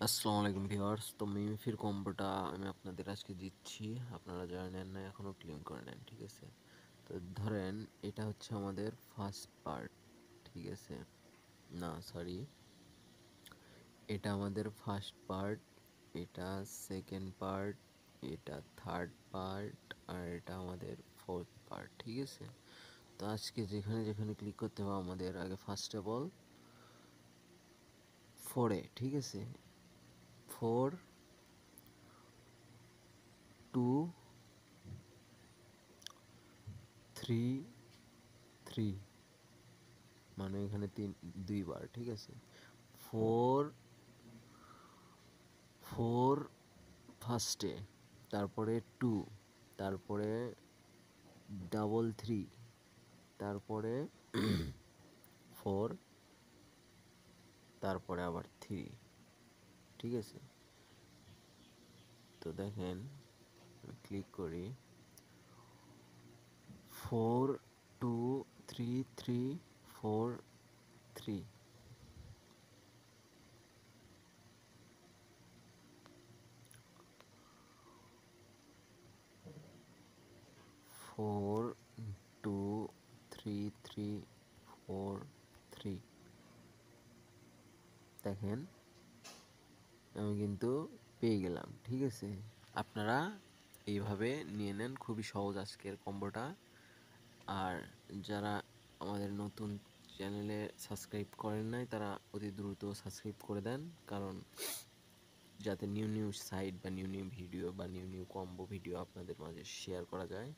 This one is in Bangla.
আসসালামু আলাইকুম ভিউয়ার্স। তো মিমিফির কম্বোটা আমি আপনাদের আজকে দিচ্ছি। আপনারা যারা নেন নাই এখনও ক্লেম করে নেন, ঠিক আছে? তো ধরেন এটা হচ্ছে আমাদের ফার্স্ট পার্ট, ঠিক আছে? না সরি, এটা আমাদের ফার্স্ট পার্ট, এটা সেকেন্ড পার্ট, এটা থার্ড পার্ট, আর এটা আমাদের ফোর্থ পার্ট, ঠিক আছে? তো আজকে যেখানে যেখানে ক্লিক করতে হবে আমাদের আগে ফার্স্ট অফ অল ফোরে, ঠিক আছে? 4 2 3 3 মানে এখানে দুইবার, ঠিক আছে? 4 4 ফার্স্টে, তারপরে 2, তারপরে ডাবল 3, তারপরে 4, তারপরে আবার 3, ঠিক আছে? তো দেখেন ক্লিক করি 4 2 3 3 4 3, 4 2 3 3 4 3। দেখেন আমি কিন্তু পেয়ে গেলাম, ঠিক আছে? আপনারা এইভাবে নিয়ে নেন, খুবই সহজ আজকের কম্বোটা। আর যারা আমাদের নতুন চ্যানেলে সাবস্ক্রাইব করেন নাই তারা অতি দ্রুত সাবস্ক্রাইব করে দেন, কারণ যাতে নিউ নিউ সাইট বা নিউ নিউ ভিডিও বা নিউ নিউ কম্বো ভিডিও আপনাদের মাঝে শেয়ার করা যায়।